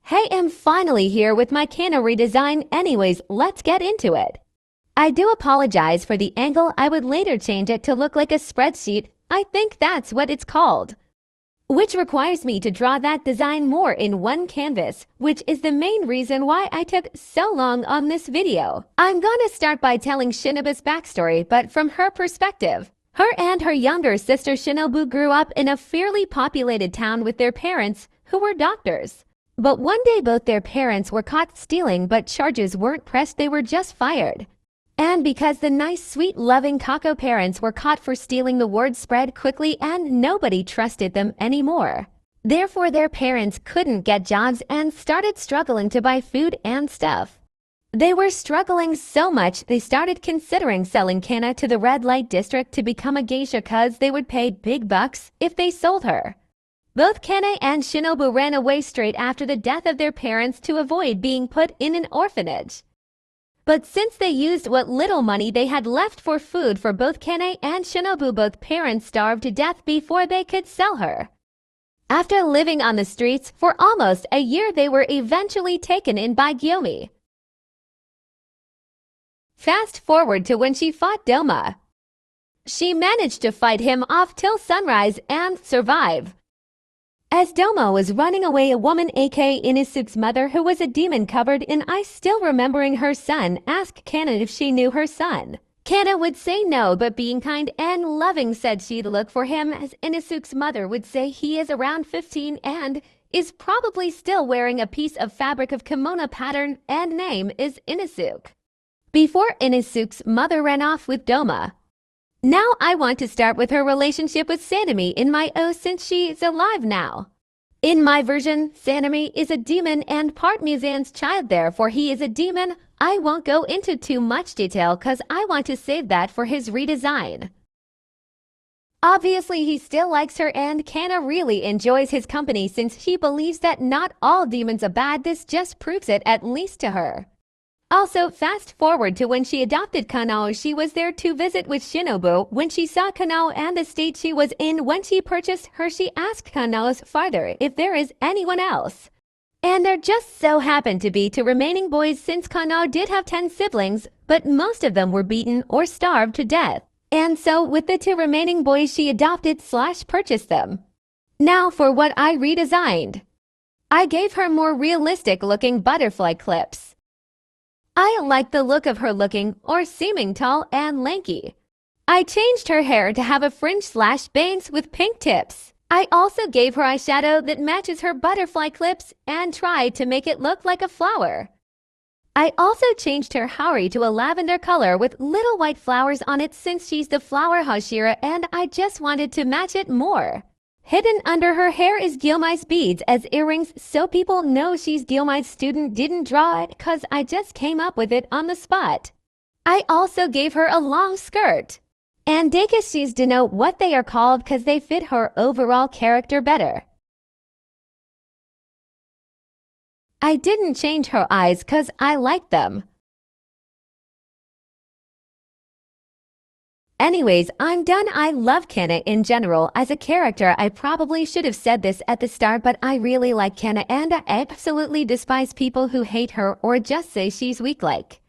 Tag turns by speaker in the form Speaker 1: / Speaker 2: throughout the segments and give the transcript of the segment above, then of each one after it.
Speaker 1: Hey, I'm finally here with my Kanae redesign. Anyways, let's get into it. I do apologize for the angle. I would later change it to look like a spreadsheet. I think that's what it's called. Which requires me to draw that design more in one canvas, which is the main reason why I took so long on this video. I'm gonna start by telling Shinobu's backstory, but from her perspective. Her and her younger sister Shinobu grew up in a fairly populated town with their parents, who were doctors. But one day both their parents were caught stealing, but charges weren't pressed, they were just fired. And because the nice, sweet, loving Kako parents were caught for stealing, the word spread quickly and nobody trusted them anymore. Therefore, their parents couldn't get jobs and started struggling to buy food and stuff. They were struggling so much they started considering selling Kanae to the red light district to become a geisha cause they would pay big bucks if they sold her. Both Kanae and Shinobu ran away straight after the death of their parents to avoid being put in an orphanage. But since they used what little money they had left for food for both Kanae and Shinobu, both parents starved to death before they could sell her. After living on the streets for almost a year, they were eventually taken in by Gyomi. Fast forward to when she fought Doma. She managed to fight him off till sunrise and survive. As Doma was running away, a woman, aka Inosuke's mother, who was a demon covered in ice still remembering her son, asked Kanae if she knew her son. Kanae would say no, but being kind and loving said she'd look for him, as Inosuke's mother would say he is around 15 and is probably still wearing a piece of fabric of kimono pattern and name is Inosuke. Before Inosuke's mother ran off with Doma. Now I want to start with her relationship with Sanemi in my O since she is alive now. In my version, Sanemi is a demon and part Muzan's child, therefore he is a demon. I won't go into too much detail cause I want to save that for his redesign. Obviously he still likes her and Kanae really enjoys his company since she believes that not all demons are bad. This just proves it, at least to her. Also, fast forward to when she adopted Kanae, she was there to visit with Shinobu. When she saw Kanae and the state she was in when she purchased her, she asked Kanae's father if there is anyone else. And there just so happened to be two remaining boys since Kanae did have 10 siblings, but most of them were beaten or starved to death. And so with the two remaining boys she adopted / purchased them. Now for what I redesigned. I gave her more realistic looking butterfly clips. I like the look of her looking or seeming tall and lanky. I changed her hair to have a fringe / bangs with pink tips. I also gave her eyeshadow that matches her butterfly clips and tried to make it look like a flower. I also changed her haori to a lavender color with little white flowers on it since she's the flower Hashira and I just wanted to match it more. Hidden under her hair is Gyomi's beads as earrings so people know she's Gyomi's student. Didn't draw it cause I just came up with it on the spot. I also gave her a long skirt. And dekishis denote what they are called cause they fit her overall character better. I didn't change her eyes cause I like them. Anyways, I'm done. I love Kanae in general as a character. I probably should have said this at the start, but I really like Kanae and I absolutely despise people who hate her or just say she's weak like.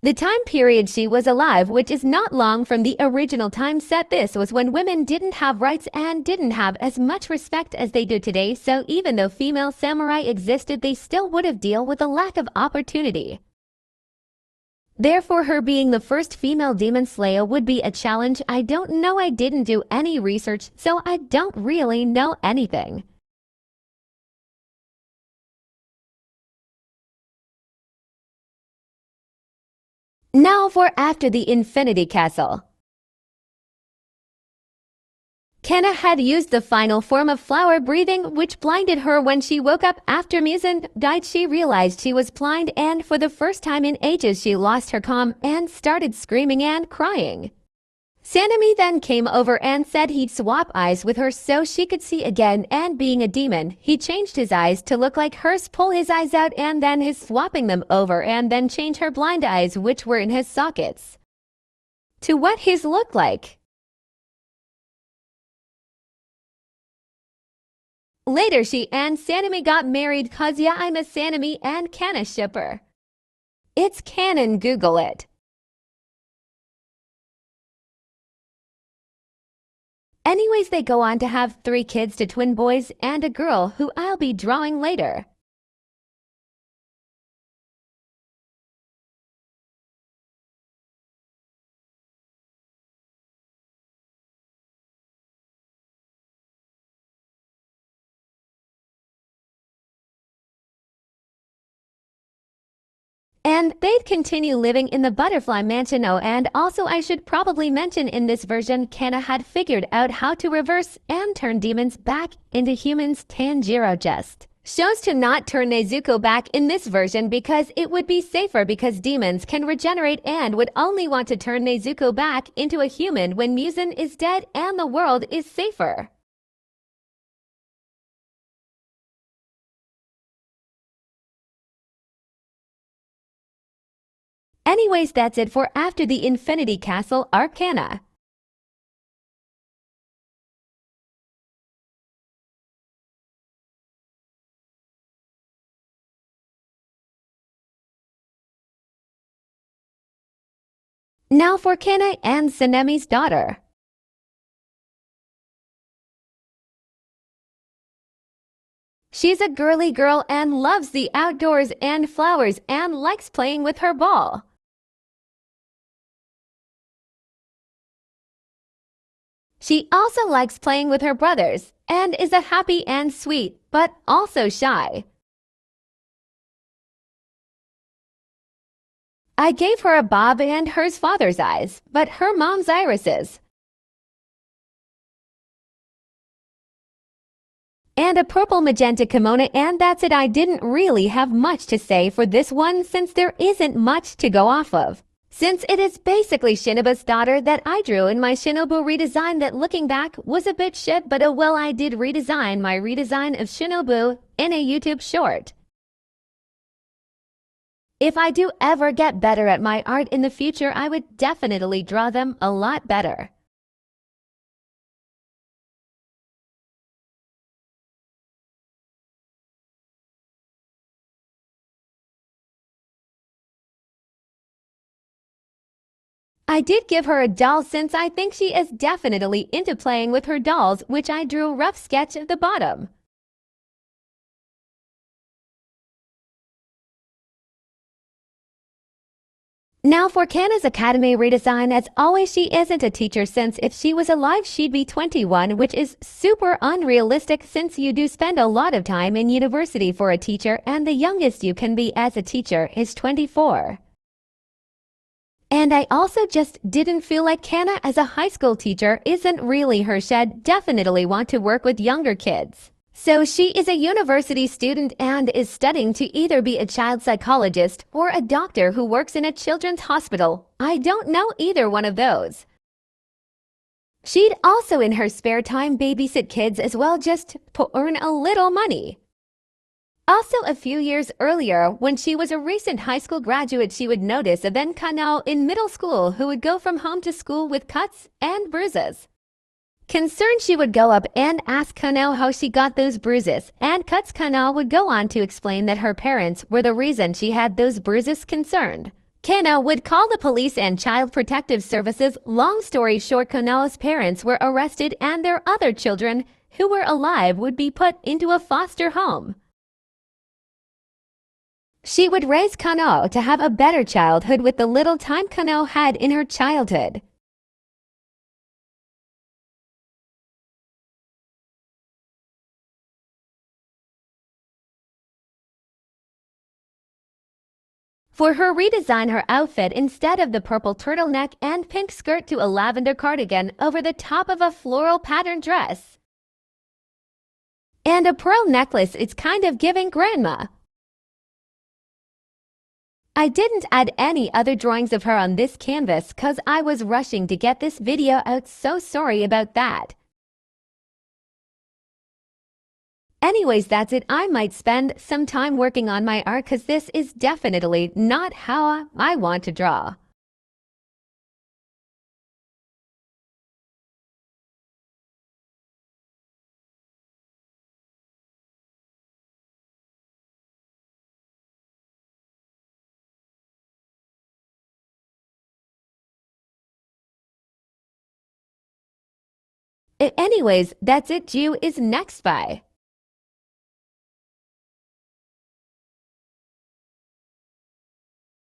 Speaker 1: The time period she was alive, which is not long from the original time set, this was when women didn't have rights and didn't have as much respect as they do today, so even though female samurai existed, they still would have dealt with a lack of opportunity. Therefore, her being the first female demon slayer would be a challenge. I don't know, I didn't do any research, so I don't really know anything. Now for after the Infinity Castle. Kanae had used the final form of flower breathing, which blinded her when she woke up. After Muzan died, she realized she was blind, and for the first time in ages she lost her calm and started screaming and crying. Sanemi then came over and said he'd swap eyes with her so she could see again, and being a demon, he changed his eyes to look like hers, pull his eyes out and then his swapping them over and then change her blind eyes, which were in his sockets, to what his looked like. Later, she and Sanemi got married cause yeah, I'm a Sanemi and Kanae shipper. It's canon, Google it. Anyways, they go on to have 3 kids to twin boys and a girl who I'll be drawing later. And they'd continue living in the Butterfly Mansion. Oh, and also I should probably mention in this version, Kanae had figured out how to reverse and turn demons back into humans. Tanjiro just shows to not turn Nezuko back in this version because it would be safer because demons can regenerate and would only want to turn Nezuko back into a human when Muzan is dead and the world is safer. Anyways, that's it for After the Infinity Castle Arcana. Now for Kanae and Sanemi's daughter. She's a girly girl and loves the outdoors and flowers and likes playing with her ball. She also likes playing with her brothers and is a happy and sweet, but also shy. I gave her a bob and hers father's eyes, but her mom's irises. And a purple magenta kimono, and that's it. I didn't really have much to say for this one since there isn't much to go off of. Since it is basically Shinobu's daughter that I drew in my Shinobu redesign that looking back was a bit shit, but oh well, I did redesign my redesign of Shinobu in a YouTube short. If I do ever get better at my art in the future, I would definitely draw them a lot better. I did give her a doll since I think she is definitely into playing with her dolls, which I drew a rough sketch of the bottom. Now for Kanae's Academy redesign, as always she isn't a teacher since if she was alive she'd be 21, which is super unrealistic since you do spend a lot of time in university for a teacher and the youngest you can be as a teacher is 24. And I also just didn't feel like Kanae as a high school teacher isn't really her shed, definitely want to work with younger kids. So she is a university student and is studying to either be a child psychologist or a doctor who works in a children's hospital. I don't know either one of those. She'd also in her spare time babysit kids as well just to earn a little money. Also, a few years earlier, when she was a recent high school graduate, she would notice a then Kanae in middle school who would go from home to school with cuts and bruises. Concerned, she would go up and ask Kanae how she got those bruises and cuts. Kanae would go on to explain that her parents were the reason she had those bruises. Concerned, Kanae would call the police and child protective services. Long story short, Kanae's parents were arrested and their other children who were alive would be put into a foster home. She would raise Kanae to have a better childhood with the little time Kanae had in her childhood. For her redesign her outfit instead of the purple turtleneck and pink skirt to a lavender cardigan over the top of a floral pattern dress. And a pearl necklace, it's kind of giving grandma. I didn't add any other drawings of her on this canvas cause I was rushing to get this video out, so sorry about that. Anyways, that's it. I might spend some time working on my art cause this is definitely not how I want to draw. Anyways, that's it. Ju is next by.